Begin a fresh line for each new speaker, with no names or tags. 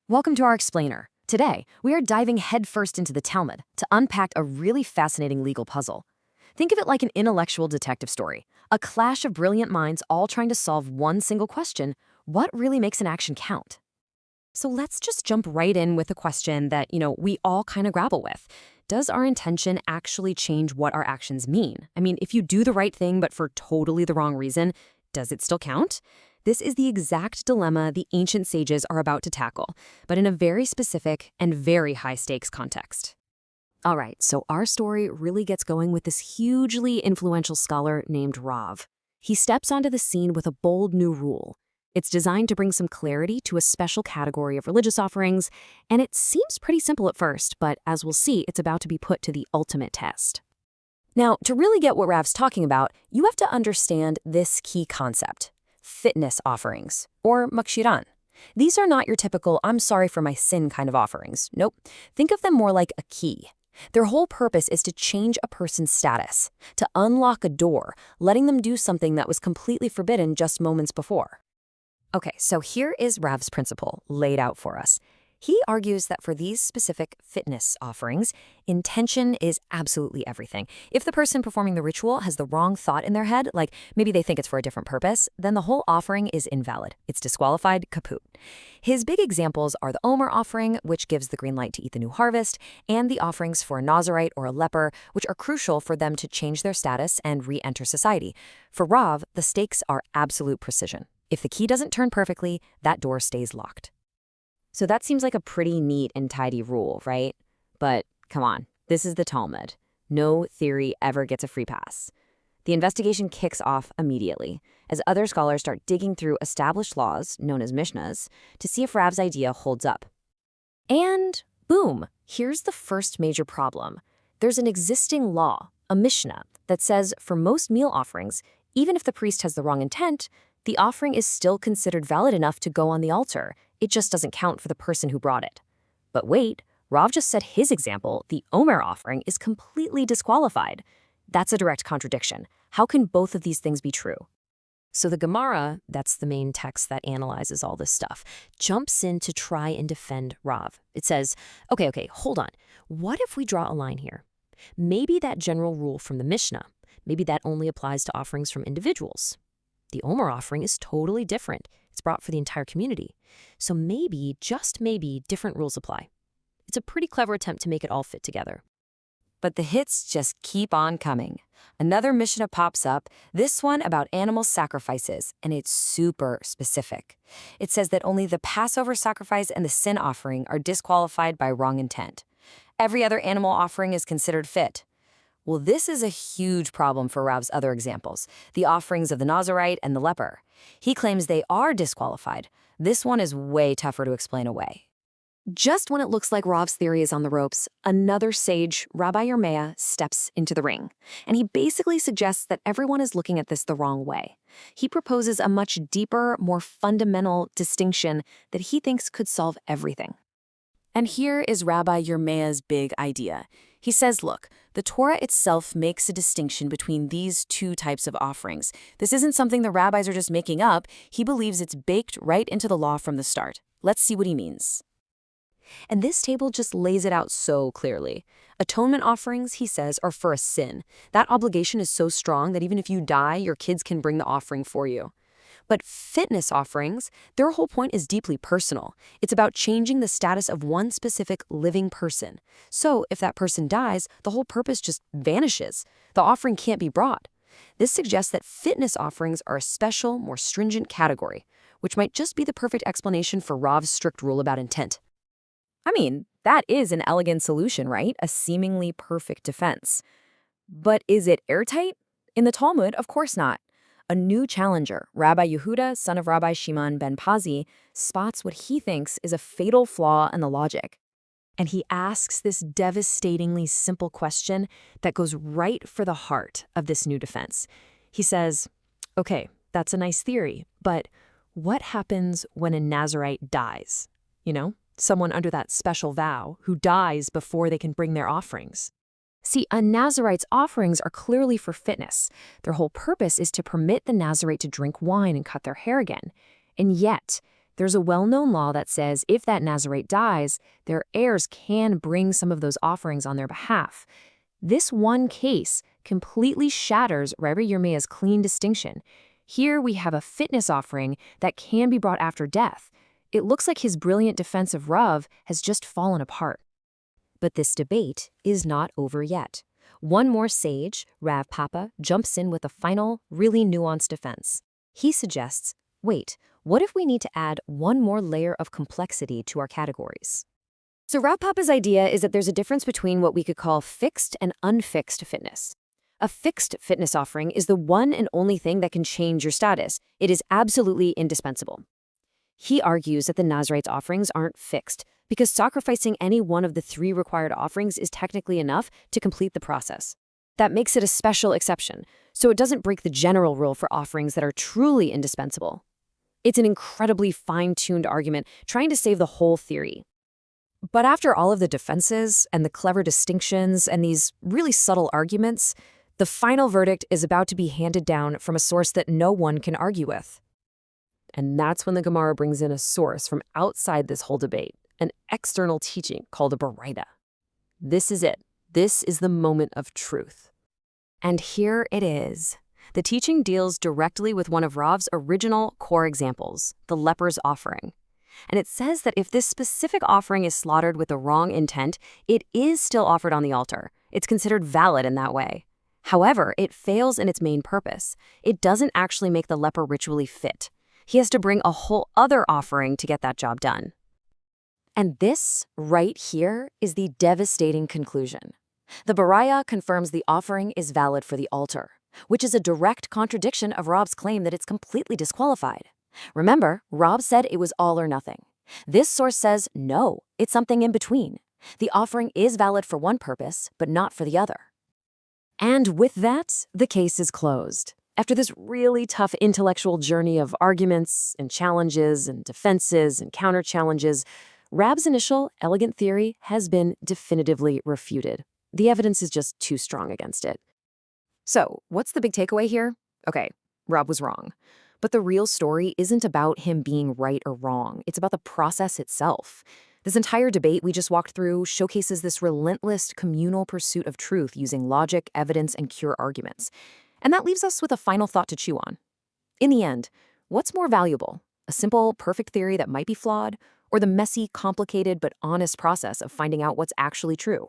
Welcome to our explainer. Today, we are diving headfirst into the Talmud to unpack a really fascinating legal puzzle. Think of it like an intellectual detective story, a clash of brilliant minds all trying to solve one single question: what really makes an action count? So let's just jump right in with a question that, we all kind of grapple with. Does our intention actually change what our actions mean? I mean, if you do the right thing but for totally the wrong reason, does it still count? This is the exact dilemma the ancient sages are about to tackle, but in a very specific and very high-stakes context. All right, so our story really gets going with this hugely influential scholar named Rav. He steps onto the scene with a bold new rule. It's designed to bring some clarity to a special category of religious offerings, and it seems pretty simple at first, but as we'll see, it's about to be put to the ultimate test. Now, to really get what Rav's talking about, you have to understand this key concept: fitness offerings, or makshiran. These are not your typical "I'm sorry for my sin" kind of offerings. Nope. Think of them more like a key. Their whole purpose is to change a person's status, to unlock a door, letting them do something that was completely forbidden just moments before. Okay, so here is Rav's principle laid out for us. He argues that for these specific fitness offerings, intention is absolutely everything. If the person performing the ritual has the wrong thought in their head, like maybe they think it's for a different purpose, then the whole offering is invalid. It's disqualified, kaput. His big examples are the Omer offering, which gives the green light to eat the new harvest, and the offerings for a Nazirite or a leper, which are crucial for them to change their status and re-enter society. For Rav, the stakes are absolute precision. If the key doesn't turn perfectly, that door stays locked. So that seems like a pretty neat and tidy rule, right? But come on, this is the Talmud. No theory ever gets a free pass. The investigation kicks off immediately as other scholars start digging through established laws, known as Mishnahs, to see if Rav's idea holds up. And boom, here's the first major problem. There's an existing law, a Mishnah, that says for most meal offerings, even if the priest has the wrong intent, the offering is still considered valid enough to go on the altar. It just doesn't count for the person who brought it. But wait, Rav just said his example, the Omer offering, is completely disqualified. That's a direct contradiction. How can both of these things be true? So the Gemara, that's the main text that analyzes all this stuff, jumps in to try and defend Rav. It says, okay, hold on. What if we draw a line here? Maybe that general rule from the Mishnah, maybe that only applies to offerings from individuals. The Omer offering is totally different. It's brought for the entire community. So maybe, just maybe, different rules apply. It's a pretty clever attempt to make it all fit together. But the hits just keep on coming. Another Mishnah pops up, this one about animal sacrifices, and it's super specific. It says that only the Passover sacrifice and the sin offering are disqualified by wrong intent. Every other animal offering is considered fit. Well, this is a huge problem for Rav's other examples, the offerings of the Nazirite and the leper. He claims they are disqualified. This one is way tougher to explain away. Just when it looks like Rav's theory is on the ropes, another sage, Rabbi Yirmiyah, steps into the ring. And he basically suggests that everyone is looking at this the wrong way. He proposes a much deeper, more fundamental distinction that he thinks could solve everything. And here is Rabbi Yirmiyah's big idea. He says, look, the Torah itself makes a distinction between these two types of offerings. This isn't something the rabbis are just making up. He believes it's baked right into the law from the start. Let's see what he means. And this table just lays it out so clearly. Atonement offerings, he says, are for a sin. That obligation is so strong that even if you die, your kids can bring the offering for you. But fitness offerings, their whole point is deeply personal. It's about changing the status of one specific living person. So if that person dies, the whole purpose just vanishes. The offering can't be brought. This suggests that fitness offerings are a special, more stringent category, which might just be the perfect explanation for Rav's strict rule about intent. I mean, that is an elegant solution, right? A seemingly perfect defense. But is it airtight? In the Talmud, of course not. A new challenger, Rabbi Yehuda, son of Rabbi Shimon ben Pazi, spots what he thinks is a fatal flaw in the logic. And he asks this devastatingly simple question that goes right for the heart of this new defense. He says, okay, that's a nice theory, but what happens when a Nazirite dies? Someone under that special vow who dies before they can bring their offerings. See, a Nazirite's offerings are clearly for fitness. Their whole purpose is to permit the Nazirite to drink wine and cut their hair again. And yet, There's a well-known law that says if that Nazirite dies, their heirs can bring some of those offerings on their behalf. This one case completely shatters Rabbi Yirmiyah's clean distinction. Here we have a fitness offering that can be brought after death. It looks like his brilliant defense of Rav has just fallen apart. But this debate is not over yet. One more sage, Rav Papa, jumps in with a final, really nuanced defense. He suggests, wait, what if we need to add one more layer of complexity to our categories? So Rav Papa's idea is that there's a difference between what we could call fixed and unfixed fitness. A fixed fitness offering is the one and only thing that can change your status. It is absolutely indispensable. He argues that the Nazirite's offerings aren't fixed because sacrificing any one of the 3 required offerings is technically enough to complete the process. That makes it a special exception, so it doesn't break the general rule for offerings that are truly indispensable. It's an incredibly fine-tuned argument trying to save the whole theory. But after all of the defenses and the clever distinctions and these really subtle arguments, the final verdict is about to be handed down from a source that no one can argue with. And that's when the Gemara brings in a source from outside this whole debate, an external teaching called a Baraita. This is it. This is the moment of truth. And here it is. The teaching deals directly with one of Rav's original core examples, the leper's offering. And it says that if this specific offering is slaughtered with the wrong intent, it is still offered on the altar. It's considered valid in that way. However, it fails in its main purpose. It doesn't actually make the leper ritually fit. He has to bring a whole other offering to get that job done. And this, right here, is the devastating conclusion. The Baraita confirms the offering is valid for the altar, which is a direct contradiction of Rab's claim that it's completely disqualified. Remember, Rab said it was all or nothing. This source says, no, it's something in between. The offering is valid for one purpose, but not for the other. And with that, the case is closed. After this really tough intellectual journey of arguments and challenges and defenses and counter-challenges, Rab's initial elegant theory has been definitively refuted. The evidence is just too strong against it. So, what's the big takeaway here? Okay, Rab was wrong. But the real story isn't about him being right or wrong. It's about the process itself. This entire debate we just walked through showcases this relentless communal pursuit of truth using logic, evidence, and pure arguments. And that leaves us with a final thought to chew on. In the end, what's more valuable? A simple, perfect theory that might be flawed, or the messy, complicated, but honest process of finding out what's actually true?